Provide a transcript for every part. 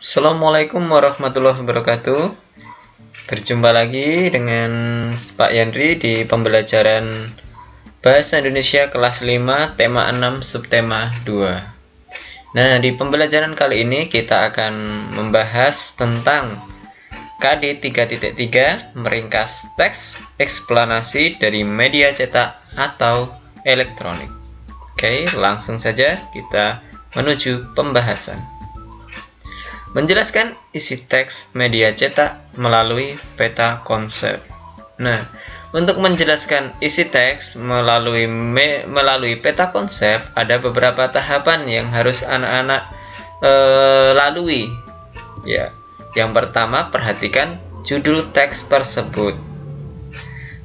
Assalamualaikum warahmatullahi wabarakatuh. Berjumpa lagi dengan Pak Yandri di pembelajaran Bahasa Indonesia kelas 5 tema 6 subtema 2. Nah, di pembelajaran kali ini kita akan membahas tentang KD 3.3 meringkas teks eksplanasi dari media cetak atau elektronik. Oke, langsung saja kita menuju pembahasan. Menjelaskan isi teks media cetak melalui peta konsep. Nah, untuk menjelaskan isi teks melalui peta konsep, ada beberapa tahapan yang harus anak-anak lalui. Ya, yang pertama, perhatikan judul teks tersebut.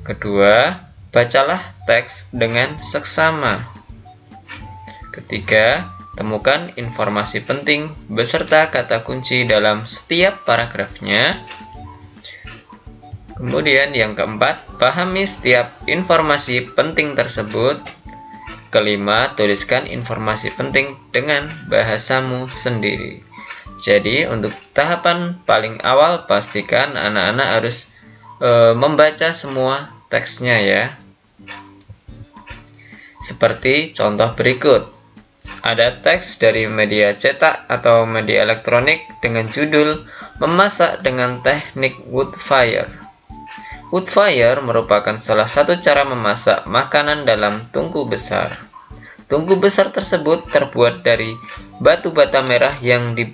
Kedua, bacalah teks dengan seksama. Ketiga, temukan informasi penting beserta kata kunci dalam setiap paragrafnya. Kemudian yang keempat, pahami setiap informasi penting tersebut. Kelima, tuliskan informasi penting dengan bahasamu sendiri. Jadi untuk tahapan paling awal, pastikan anak-anak harus membaca semua teksnya ya. Seperti contoh berikut. Ada teks dari media cetak atau media elektronik dengan judul Memasak dengan Teknik Wood Fire. Wood fire merupakan salah satu cara memasak makanan dalam tungku besar. Tungku besar tersebut terbuat dari batu bata merah yang di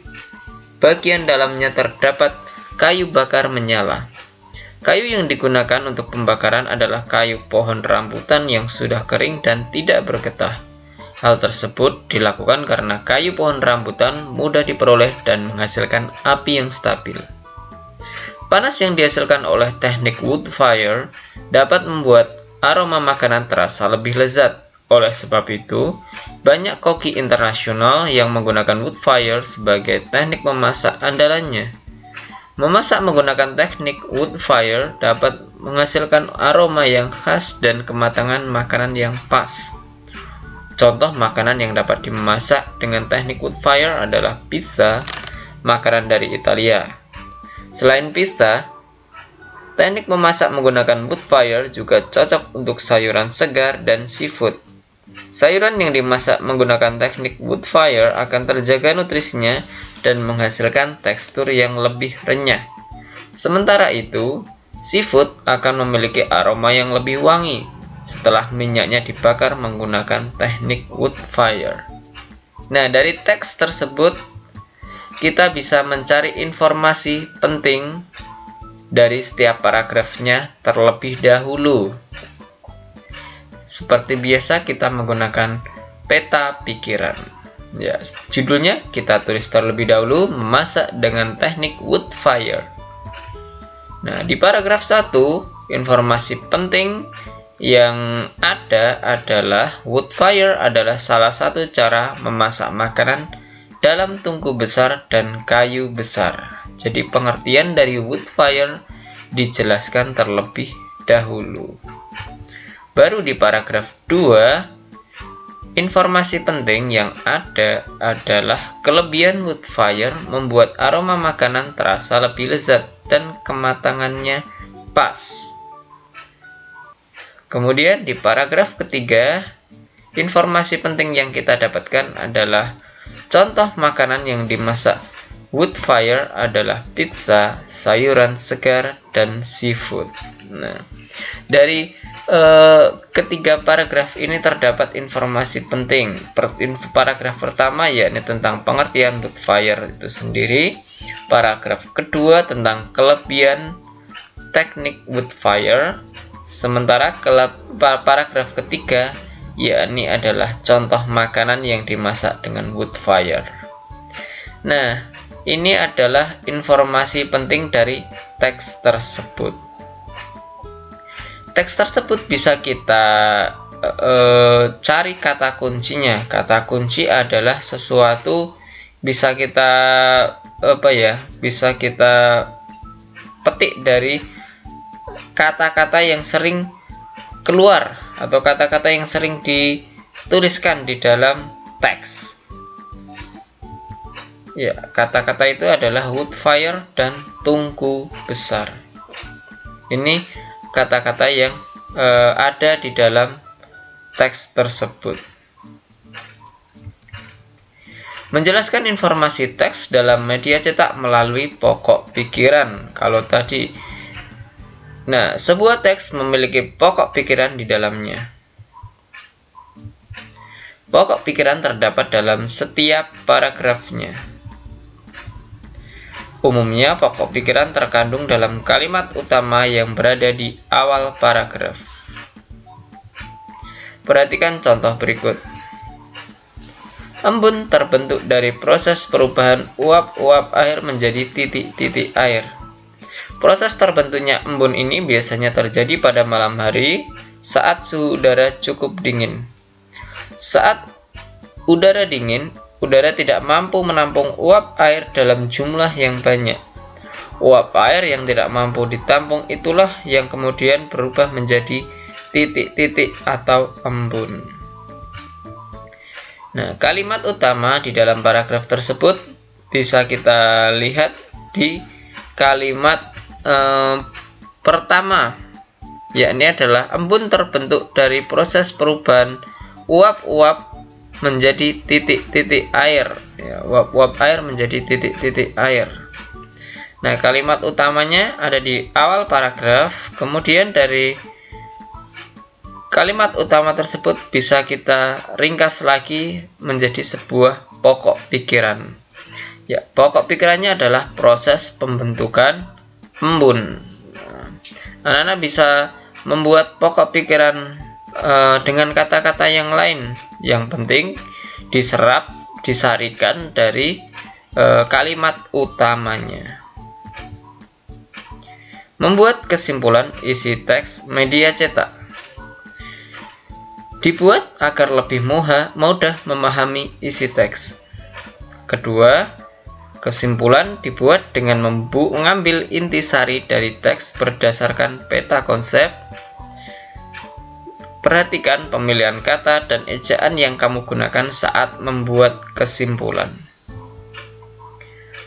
bagian dalamnya terdapat kayu bakar menyala. Kayu yang digunakan untuk pembakaran adalah kayu pohon rambutan yang sudah kering dan tidak bergetah. Hal tersebut dilakukan karena kayu pohon rambutan mudah diperoleh dan menghasilkan api yang stabil. Panas yang dihasilkan oleh teknik wood fire dapat membuat aroma makanan terasa lebih lezat. Oleh sebab itu, banyak koki internasional yang menggunakan wood fire sebagai teknik memasak andalannya. Memasak menggunakan teknik wood fire dapat menghasilkan aroma yang khas dan kematangan makanan yang pas. Contoh makanan yang dapat dimasak dengan teknik wood fire adalah pizza, makanan dari Italia. Selain pizza, teknik memasak menggunakan wood fire juga cocok untuk sayuran segar dan seafood. Sayuran yang dimasak menggunakan teknik wood fire akan terjaga nutrisinya dan menghasilkan tekstur yang lebih renyah. Sementara itu, seafood akan memiliki aroma yang lebih wangi setelah minyaknya dibakar menggunakan teknik wood fire. Nah, dari teks tersebut kita bisa mencari informasi penting dari setiap paragrafnya terlebih dahulu. Seperti biasa kita menggunakan peta pikiran. Ya, judulnya kita tulis terlebih dahulu, memasak dengan teknik wood fire. Nah, di paragraf 1, informasi penting yang ada adalah wood fire adalah salah satu cara memasak makanan dalam tungku besar dan kayu besar. Jadi pengertian dari wood fire dijelaskan terlebih dahulu. Baru di paragraf 2, informasi penting yang ada adalah kelebihan wood fire membuat aroma makanan terasa lebih lezat dan kematangannya pas. Kemudian di paragraf ketiga, informasi penting yang kita dapatkan adalah contoh makanan yang dimasak wood fire adalah pizza, sayuran segar, dan seafood. Nah, dari ketiga paragraf ini terdapat informasi penting. Paragraf pertama yakni tentang pengertian wood fire itu sendiri. Paragraf kedua tentang kelebihan teknik wood fire. Sementara paragraf ketiga yakni adalah contoh makanan yang dimasak dengan wood fire. Nah, ini adalah informasi penting dari teks tersebut. Teks tersebut bisa kita cari kata kuncinya. Kata kunci adalah sesuatu bisa kita bisa kita petik dari kata-kata yang sering keluar atau kata-kata yang sering dituliskan di dalam teks. Ya, kata-kata itu adalah wood fire dan tungku besar. Ini kata-kata yang ada di dalam teks tersebut. Menjelaskan informasi teks dalam media cetak melalui pokok pikiran. Kalau tadi, nah, sebuah teks memiliki pokok pikiran di dalamnya. Pokok pikiran terdapat dalam setiap paragrafnya. Umumnya, pokok pikiran terkandung dalam kalimat utama yang berada di awal paragraf. Perhatikan contoh berikut. Embun terbentuk dari proses perubahan uap-uap air menjadi titik-titik air. Proses terbentuknya embun ini biasanya terjadi pada malam hari saat suhu udara cukup dingin. Saat udara dingin, udara tidak mampu menampung uap air dalam jumlah yang banyak. Uap air yang tidak mampu ditampung itulah yang kemudian berubah menjadi titik-titik atau embun. Nah, kalimat utama di dalam paragraf tersebut bisa kita lihat di kalimat pertama, yakni adalah embun terbentuk dari proses perubahan uap-uap menjadi titik-titik air. Ya, uap-uap air menjadi titik-titik air. Nah, kalimat utamanya ada di awal paragraf, kemudian dari kalimat utama tersebut bisa kita ringkas lagi menjadi sebuah pokok pikiran. Ya, pokok pikirannya adalah proses pembentukan embun. Anak-anak bisa membuat pokok pikiran dengan kata-kata yang lain. Yang penting diserap, disarikan dari kalimat utamanya. Membuat kesimpulan isi teks media cetak. Dibuat agar lebih mudah memahami isi teks. Kedua, kesimpulan dibuat dengan mengambil intisari dari teks berdasarkan peta konsep. Perhatikan pemilihan kata dan ejaan yang kamu gunakan saat membuat kesimpulan.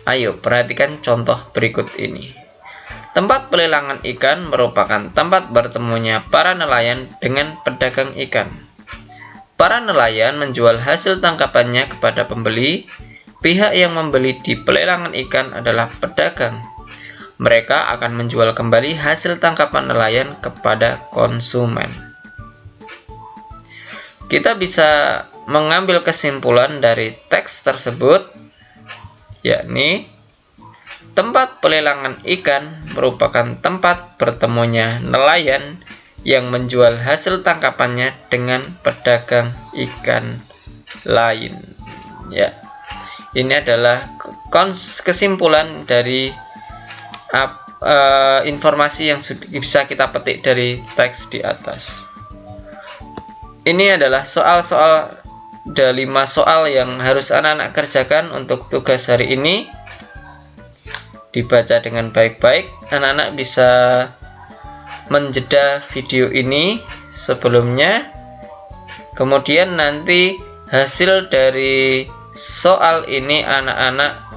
Ayo, perhatikan contoh berikut ini. Tempat pelelangan ikan merupakan tempat bertemunya para nelayan dengan pedagang ikan. Para nelayan menjual hasil tangkapannya kepada pembeli. Pihak yang membeli di pelelangan ikan adalah pedagang. Mereka akan menjual kembali hasil tangkapan nelayan kepada konsumen. Kita bisa mengambil kesimpulan dari teks tersebut, yakni tempat pelelangan ikan merupakan tempat bertemunya nelayan yang menjual hasil tangkapannya dengan pedagang ikan lain. Ya, ini adalah kesimpulan dari informasi yang bisa kita petik dari teks di atas. Ini adalah soal-soal, ada 5 soal yang harus anak-anak kerjakan untuk tugas hari ini. Dibaca dengan baik-baik. Anak-anak bisa menjeda video ini sebelumnya, kemudian nanti hasil dari soal ini anak-anak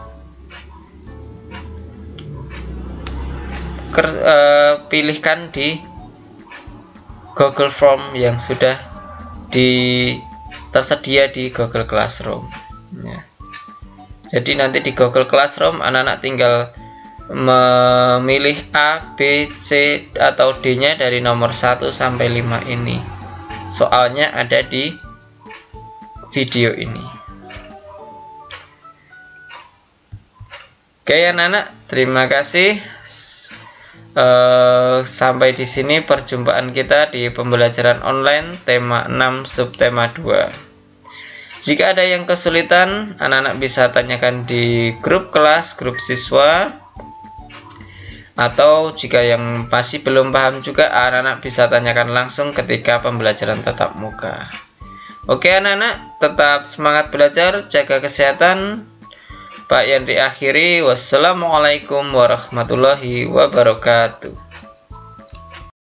pilihkan di Google Form yang sudah tersedia di Google Classroom ya. Jadi nanti di Google Classroom anak-anak tinggal memilih A, B, C, atau D-nya dari nomor 1 sampai 5 ini. Soalnya ada di video ini. Oke anak-anak, terima kasih. Sampai di sini perjumpaan kita di pembelajaran online tema 6 subtema 2. Jika ada yang kesulitan, anak-anak bisa tanyakan di grup kelas, grup siswa. Atau jika yang masih belum paham juga, anak-anak bisa tanyakan langsung ketika pembelajaran tatap muka. Oke anak-anak, tetap semangat belajar, jaga kesehatan. Pak Yandri akhiri, wassalamualaikum warahmatullahi wabarakatuh.